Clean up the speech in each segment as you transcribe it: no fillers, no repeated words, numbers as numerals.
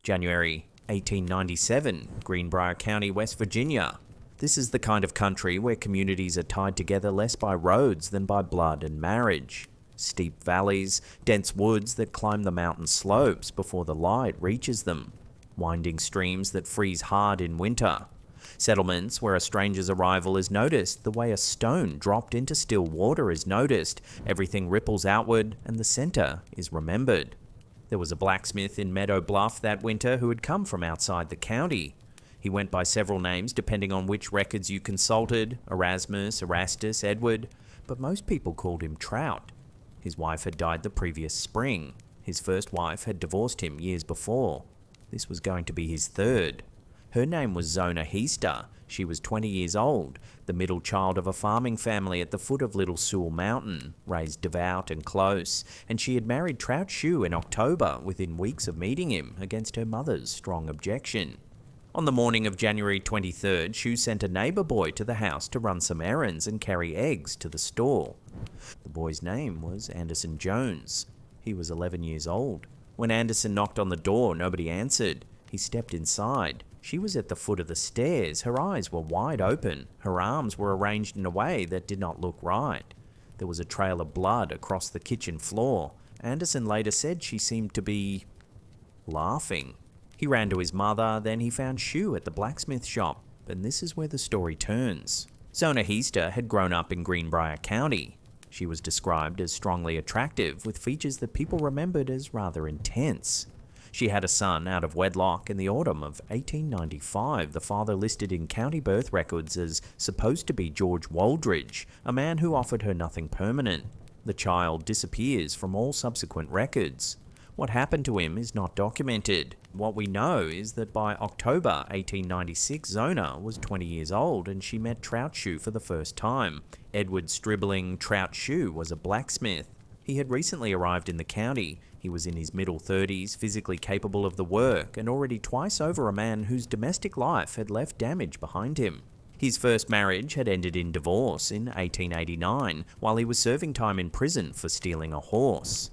January 1897, Greenbrier County, West Virginia. This is the kind of country where communities are tied together less by roads than by blood and marriage. Steep valleys, dense woods that climb the mountain slopes before the light reaches them. Winding streams that freeze hard in winter. Settlements where a stranger's arrival is noticed the way a stone dropped into still water is noticed. Everything ripples outward and the center is remembered. There was a blacksmith in Meadow Bluff that winter who had come from outside the county. He went by several names depending on which records you consulted, Erasmus, Erastus, Edward, but most people called him Trout. His wife had died the previous spring. His first wife had divorced him years before. This was going to be his third. Her name was Zona Heaster. She was 20 years old, the middle child of a farming family at the foot of Little Sewell Mountain, raised devout and close, and she had married Trout Shu in October within weeks of meeting him against her mother's strong objection. On the morning of January 23rd, Shue sent a neighbor boy to the house to run some errands and carry eggs to the store. The boy's name was Anderson Jones. He was 11 years old. When Anderson knocked on the door, nobody answered. He stepped inside. She was at the foot of the stairs. Her eyes were wide open. Her arms were arranged in a way that did not look right. There was a trail of blood across the kitchen floor. Anderson later said she seemed to be laughing. He ran to his mother, then he found Shue at the blacksmith shop, and this is where the story turns. Zona Heaster had grown up in Greenbrier County. She was described as strongly attractive, with features that people remembered as rather intense. She had a son out of wedlock in the autumn of 1895, the father listed in county birth records as supposed to be George Waldridge, a man who offered her nothing permanent. The child disappears from all subsequent records. What happened to him is not documented. What we know is that by October 1896, Zona was 20 years old and she met Trout Shu for the first time. Edward Stribling Trout Shu was a blacksmith. He had recently arrived in the county. He was in his middle 30s, physically capable of the work, and already twice over a man whose domestic life had left damage behind him. His first marriage had ended in divorce in 1889, while he was serving time in prison for stealing a horse.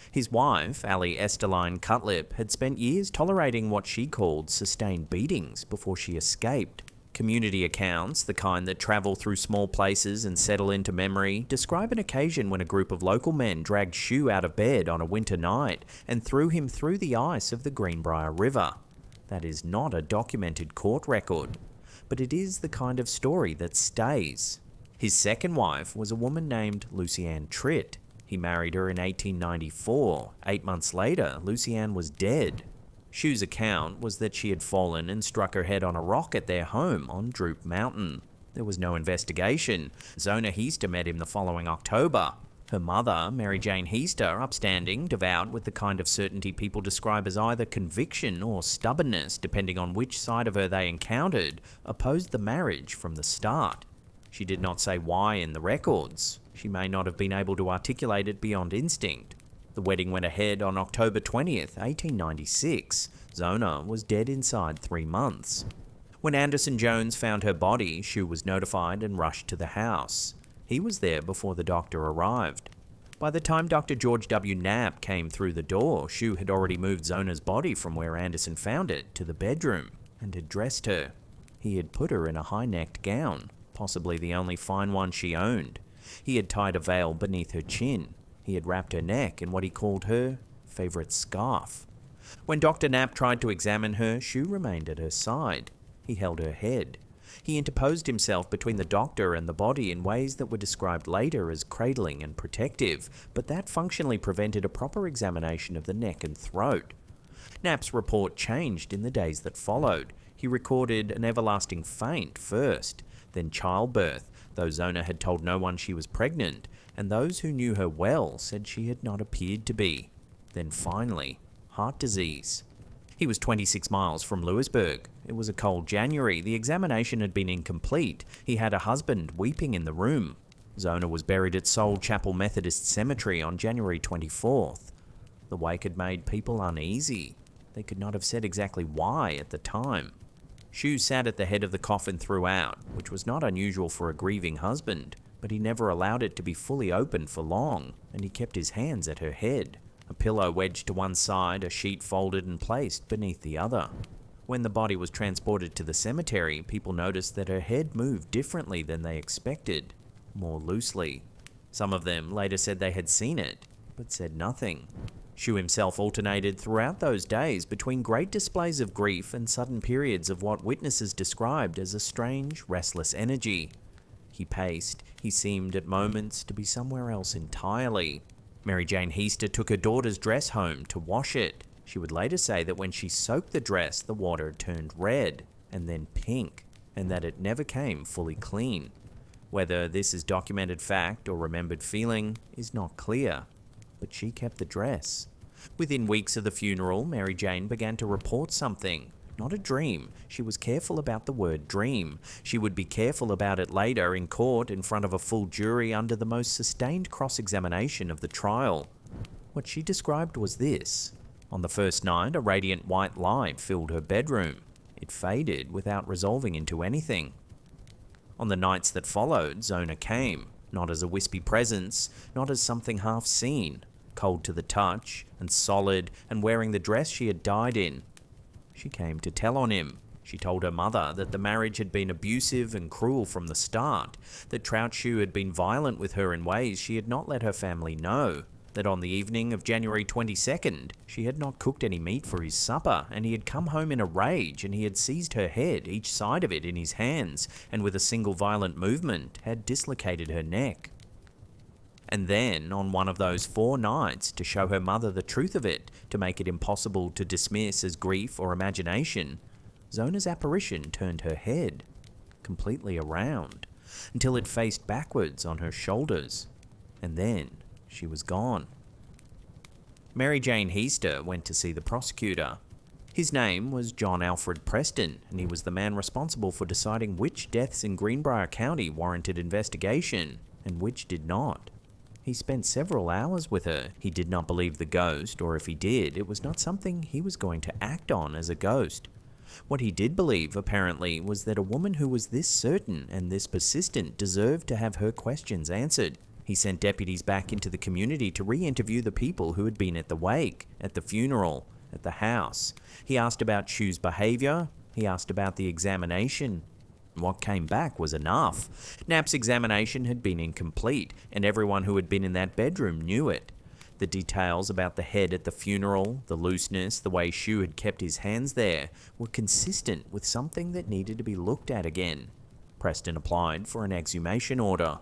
His wife, Allie Esterline Cutlip, had spent years tolerating what she called sustained beatings before she escaped. Community accounts, the kind that travel through small places and settle into memory, describe an occasion when a group of local men dragged Shue out of bed on a winter night and threw him through the ice of the Greenbrier River. That is not a documented court record, but it is the kind of story that stays. His second wife was a woman named Lucy-Ann Tritt. He married her in 1894. 8 months later, Lucy-Ann was dead. Shue's account was that she had fallen and struck her head on a rock at their home on Droop Mountain. There was no investigation. Zona Heaster met him the following October. Her mother, Mary Jane Heaster, upstanding, devout with the kind of certainty people describe as either conviction or stubbornness, depending on which side of her they encountered, opposed the marriage from the start. She did not say why in the records. She may not have been able to articulate it beyond instinct. The wedding went ahead on October 20th, 1896. Zona was dead inside 3 months. When Anderson Jones found her body, Shue was notified and rushed to the house. He was there before the doctor arrived. By the time Dr. George W. Knapp came through the door, Shue had already moved Zona's body from where Anderson found it to the bedroom and had dressed her. He had put her in a high-necked gown, possibly the only fine one she owned. He had tied a veil beneath her chin. He had wrapped her neck in what he called her favorite scarf. When Dr. Knapp tried to examine her, Shue remained at her side. He held her head. He interposed himself between the doctor and the body in ways that were described later as cradling and protective, but that functionally prevented a proper examination of the neck and throat. Knapp's report changed in the days that followed. He recorded an everlasting faint first, then childbirth, though Zona had told no one she was pregnant, and those who knew her well said she had not appeared to be. Then finally, heart disease. He was 26 miles from Lewisburg. It was a cold January. The examination had been incomplete. He had a husband weeping in the room. Zona was buried at Soul Chapel Methodist Cemetery on January 24th. The wake had made people uneasy. They could not have said exactly why at the time. Shue sat at the head of the coffin throughout, which was not unusual for a grieving husband, but he never allowed it to be fully open for long, and he kept his hands at her head. a pillow wedged to one side, a sheet folded and placed beneath the other. When the body was transported to the cemetery, people noticed that her head moved differently than they expected, more loosely. Some of them later said they had seen it, but said nothing. Shue himself alternated throughout those days between great displays of grief and sudden periods of what witnesses described as a strange, restless energy. He paced. He seemed at moments to be somewhere else entirely. Mary Jane Heaster took her daughter's dress home to wash it. She would later say that when she soaked the dress, the water turned red and then pink, and that it never came fully clean. Whether this is documented fact or remembered feeling is not clear, but she kept the dress. Within weeks of the funeral, Mary Jane began to report something. Not a dream. She was careful about the word dream. She would be careful about it later in court in front of a full jury under the most sustained cross-examination of the trial. What she described was this. On the first night, a radiant white light filled her bedroom. It faded without resolving into anything. On the nights that followed, Zona came, not as a wispy presence, not as something half seen, cold to the touch, and solid, and wearing the dress she had died in. She came to tell on him. She told her mother that the marriage had been abusive and cruel from the start, that Trout Shu had been violent with her in ways she had not let her family know, that on the evening of January 22nd, she had not cooked any meat for his supper, and he had come home in a rage, and he had seized her head, each side of it, in his hands, and with a single violent movement had dislocated her neck. And then, on one of those 4 nights, to show her mother the truth of it, to make it impossible to dismiss as grief or imagination, Zona's apparition turned her head completely around, until it faced backwards on her shoulders, and then she was gone. Mary Jane Heaster went to see the prosecutor. His name was John Alfred Preston, and he was the man responsible for deciding which deaths in Greenbrier County warranted investigation and which did not. He spent several hours with her. He did not believe the ghost, or if he did, it was not something he was going to act on as a ghost. What he did believe, apparently, was that a woman who was this certain and this persistent deserved to have her questions answered. He sent deputies back into the community to re-interview the people who had been at the wake, at the funeral, at the house. He asked about Shu's behavior. He asked about the examination. What came back was enough. Knapp's examination had been incomplete, and everyone who had been in that bedroom knew it. The details about the head at the funeral, the looseness, the way Shu had kept his hands there, were consistent with something that needed to be looked at again. Preston applied for an exhumation order.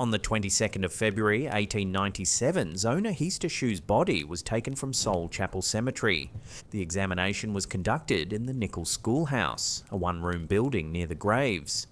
On the 22nd of February 1897, Zona Heaster Shue's body was taken from Soul Chapel Cemetery. The examination was conducted in the Nichols Schoolhouse, a one-room building near the graves.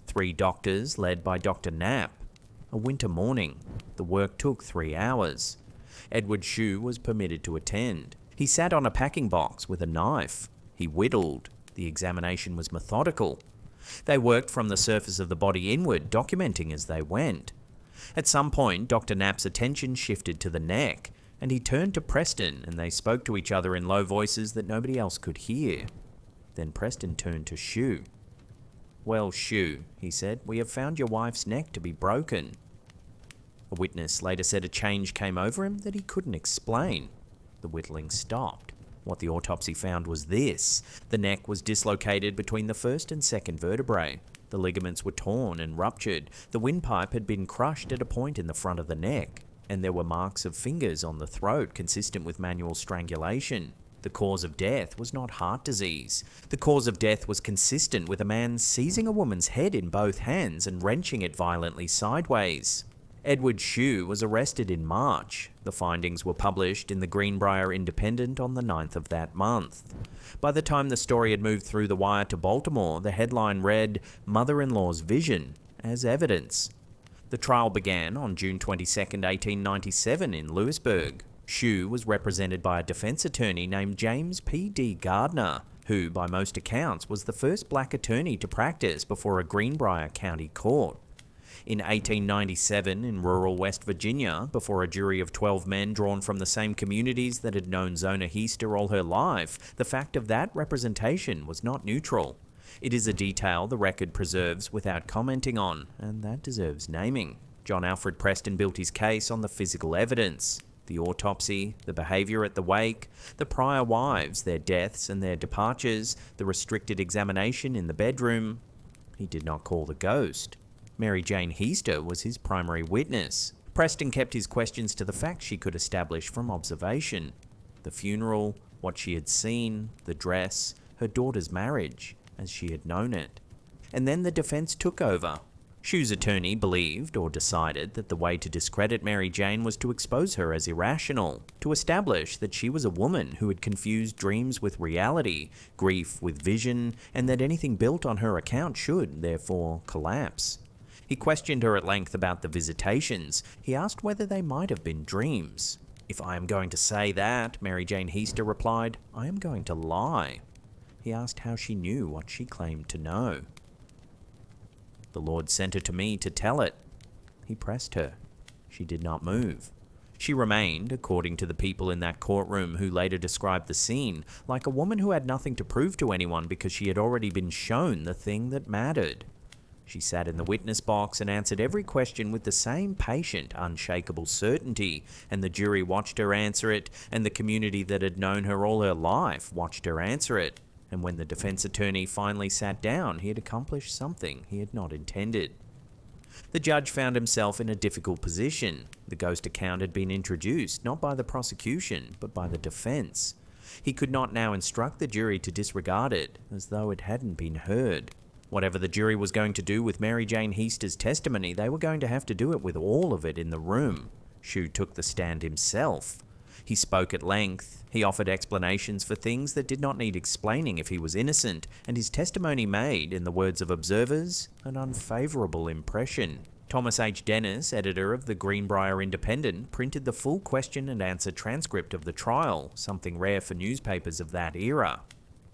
3 doctors, led by Dr. Knapp. A winter morning. The work took 3 hours. Edward Shue was permitted to attend. He sat on a packing box with a knife. He whittled. The examination was methodical. They worked from the surface of the body inward, documenting as they went. At some point, Dr. Knapp's attention shifted to the neck, and he turned to Preston, and they spoke to each other in low voices that nobody else could hear. Then Preston turned to Shue. "Well, Shue," he said, "we have found your wife's neck to be broken." A witness later said a change came over him that he couldn't explain. The whittling stopped. What the autopsy found was this. The neck was dislocated between the first and second vertebrae. The ligaments were torn and ruptured. The windpipe had been crushed at a point in the front of the neck, and there were marks of fingers on the throat consistent with manual strangulation. The cause of death was not heart disease. The cause of death was consistent with a man seizing a woman's head in both hands and wrenching it violently sideways. Edward Shue was arrested in March. The findings were published in the Greenbrier Independent on the 9th of that month. By the time the story had moved through the wire to Baltimore, the headline read, "Mother-in-law's Vision as Evidence." The trial began on June 22, 1897 in Lewisburg. Shue was represented by a defense attorney named James P.D. Gardner, who, by most accounts, was the first black attorney to practice before a Greenbrier County court. In 1897, in rural West Virginia, before a jury of 12 men drawn from the same communities that had known Zona Heaster all her life, the fact of that representation was not neutral. It is a detail the record preserves without commenting on, and that deserves naming. John Alfred Preston built his case on the physical evidence. The autopsy, the behaviour at the wake, the prior wives, their deaths and their departures, the restricted examination in the bedroom. He did not call the ghost. Mary Jane Heaster was his primary witness. Preston kept his questions to the facts she could establish from observation. The funeral, what she had seen, the dress, her daughter's marriage, as she had known it. And then the defence took over. Shue's attorney believed or decided that the way to discredit Mary Jane was to expose her as irrational, to establish that she was a woman who had confused dreams with reality, grief with vision, and that anything built on her account should, therefore, collapse. He questioned her at length about the visitations. He asked whether they might have been dreams. "If I am going to say that," Mary Jane Heaster replied, "I am going to lie." He asked how she knew what she claimed to know. "The Lord sent her to me to tell it." He pressed her. She did not move. She remained, according to the people in that courtroom who later described the scene, like a woman who had nothing to prove to anyone because she had already been shown the thing that mattered. She sat in the witness box and answered every question with the same patient, unshakable certainty, and the jury watched her answer it, and the community that had known her all her life watched her answer it. And when the defense attorney finally sat down, he had accomplished something he had not intended. The judge found himself in a difficult position. The ghost account had been introduced, not by the prosecution, but by the defense. He could not now instruct the jury to disregard it, as though it hadn't been heard. Whatever the jury was going to do with Mary Jane Heaster's testimony, they were going to have to do it with all of it in the room. Shue took the stand himself. He spoke at length. He offered explanations for things that did not need explaining if he was innocent, and his testimony made, in the words of observers, an unfavourable impression. Thomas H. Dennis, editor of the Greenbrier Independent, printed the full question and answer transcript of the trial, something rare for newspapers of that era.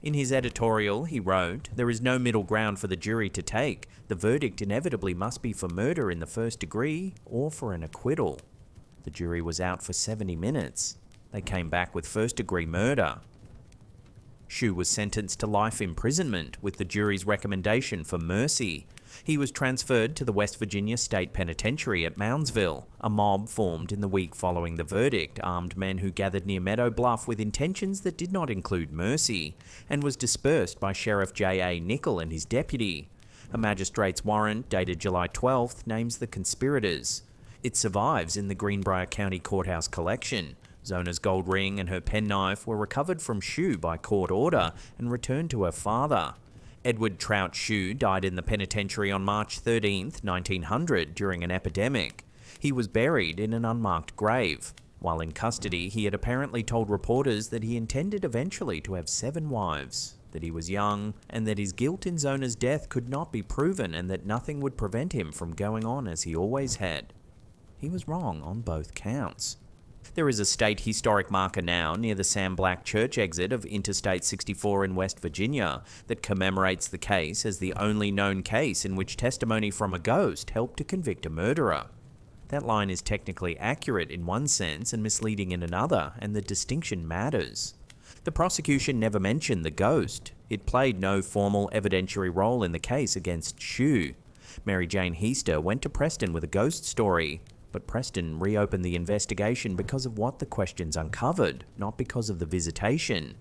In his editorial, he wrote, "There is no middle ground for the jury to take. The verdict inevitably must be for murder in the first degree or for an acquittal." The jury was out for 70 minutes. They came back with first-degree murder. Shue was sentenced to life imprisonment with the jury's recommendation for mercy. He was transferred to the West Virginia State Penitentiary at Moundsville. A mob formed in the week following the verdict, armed men who gathered near Meadow Bluff with intentions that did not include mercy, and was dispersed by Sheriff J.A. Nickel and his deputy. A magistrate's warrant dated July 12th names the conspirators. It survives in the Greenbrier County Courthouse collection. Zona's gold ring and her penknife were recovered from Shue by court order and returned to her father. Edward Trout Shu died in the penitentiary on March 13, 1900, during an epidemic. He was buried in an unmarked grave. While in custody, he had apparently told reporters that he intended eventually to have 7 wives, that he was young, and that his guilt in Zona's death could not be proven and that nothing would prevent him from going on as he always had. He was wrong on both counts. There is a state historic marker now near the Sam Black Church exit of Interstate 64 in West Virginia that commemorates the case as the only known case in which testimony from a ghost helped to convict a murderer. That line is technically accurate in one sense and misleading in another, and the distinction matters. The prosecution never mentioned the ghost. It played no formal evidentiary role in the case against Shue. Mary Jane Heaster went to Preston with a ghost story, but Preston reopened the investigation because of what the questions uncovered, not because of the visitation.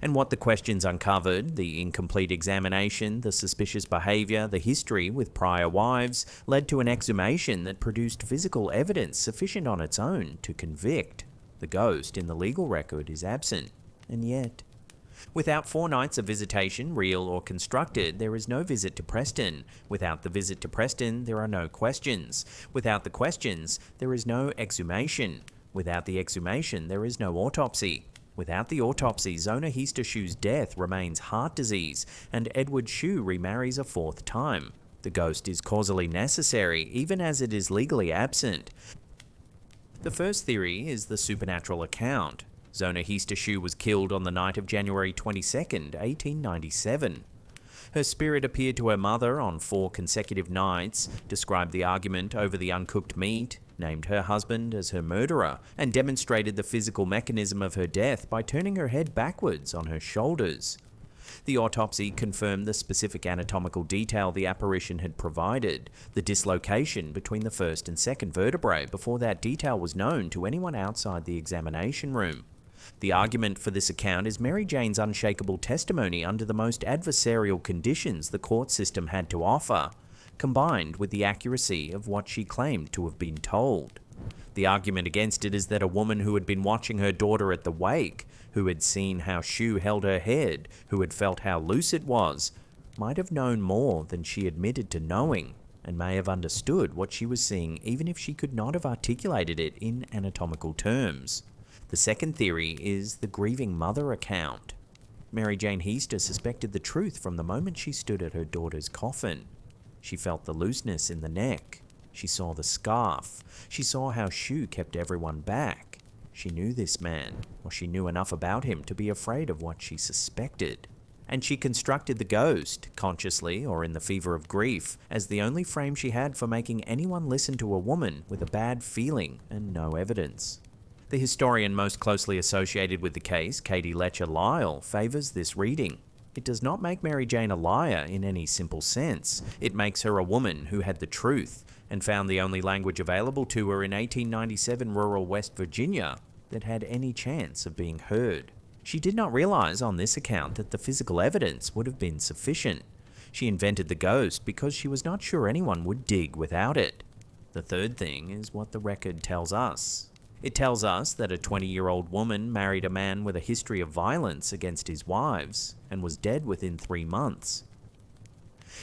And what the questions uncovered, the incomplete examination, the suspicious behaviour, the history with prior wives, led to an exhumation that produced physical evidence sufficient on its own to convict. The ghost in the legal record is absent, and yet. Without 4 nights of visitation, real or constructed, there is no visit to Preston. Without the visit to Preston, there are no questions. Without the questions, there is no exhumation. Without the exhumation, there is no autopsy. Without the autopsy, Zona Heaster Shue's death remains heart disease, and Edward Shue remarries a 4th time. The ghost is causally necessary, even as it is legally absent. The first theory is the supernatural account. Zona Heaster Shue was killed on the night of January 22, 1897. Her spirit appeared to her mother on 4 consecutive nights, described the argument over the uncooked meat, named her husband as her murderer, and demonstrated the physical mechanism of her death by turning her head backwards on her shoulders. The autopsy confirmed the specific anatomical detail the apparition had provided, the dislocation between the first and second vertebrae before that detail was known to anyone outside the examination room. The argument for this account is Mary Jane's unshakable testimony under the most adversarial conditions the court system had to offer, combined with the accuracy of what she claimed to have been told. The argument against it is that a woman who had been watching her daughter at the wake, who had seen how Shue held her head, who had felt how loose it was, might have known more than she admitted to knowing, and may have understood what she was seeing even if she could not have articulated it in anatomical terms. The second theory is the grieving mother account. Mary Jane Heaster suspected the truth from the moment she stood at her daughter's coffin. She felt the looseness in the neck. She saw the scarf. She saw how Shue kept everyone back. She knew this man, or she knew enough about him to be afraid of what she suspected. And she constructed the ghost, consciously or in the fever of grief, as the only frame she had for making anyone listen to a woman with a bad feeling and no evidence. The historian most closely associated with the case, Katie Letcher-Lyle, favours this reading. It does not make Mary Jane a liar in any simple sense. It makes her a woman who had the truth and found the only language available to her in 1897 rural West Virginia that had any chance of being heard. She did not realize on this account that the physical evidence would have been sufficient. She invented the ghost because she was not sure anyone would dig without it. The third thing is what the record tells us. It tells us that a 20-year-old woman married a man with a history of violence against his wives and was dead within 3 months.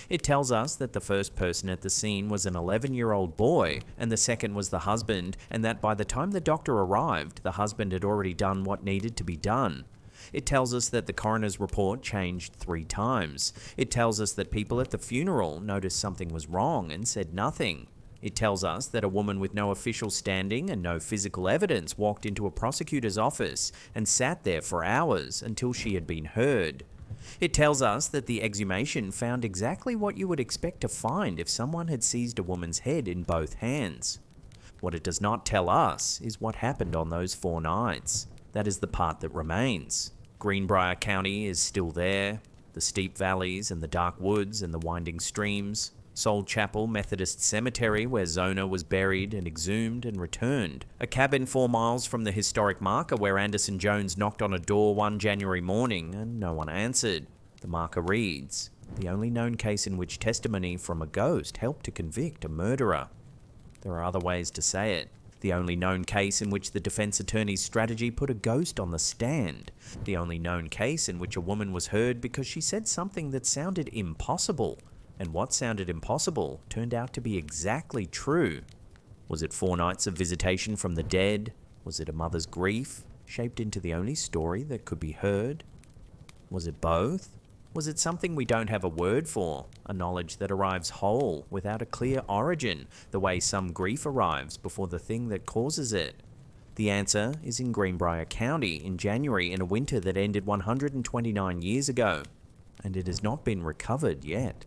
It tells us that the first person at the scene was an 11-year-old boy and the second was the husband, and that by the time the doctor arrived, the husband had already done what needed to be done. It tells us that the coroner's report changed 3 times. It tells us that people at the funeral noticed something was wrong and said nothing. It tells us that a woman with no official standing and no physical evidence walked into a prosecutor's office and sat there for hours until she had been heard. It tells us that the exhumation found exactly what you would expect to find if someone had seized a woman's head in both hands. What it does not tell us is what happened on those 4 nights. That is the part that remains. Greenbrier County is still there, the steep valleys and the dark woods and the winding streams. Soul Chapel Methodist Cemetery, where Zona was buried and exhumed and returned. A cabin 4 miles from the historic marker where Anderson Jones knocked on a door one January morning and no one answered. The marker reads, "The only known case in which testimony from a ghost helped to convict a murderer." There are other ways to say it. The only known case in which the defense attorney's strategy put a ghost on the stand. The only known case in which a woman was heard because she said something that sounded impossible. And what sounded impossible turned out to be exactly true. Was it 4 nights of visitation from the dead? Was it a mother's grief, shaped into the only story that could be heard? Was it both? Was it something we don't have a word for, a knowledge that arrives whole, without a clear origin, the way some grief arrives before the thing that causes it? The answer is in Greenbrier County in January in a winter that ended 129 years ago, and it has not been recovered yet.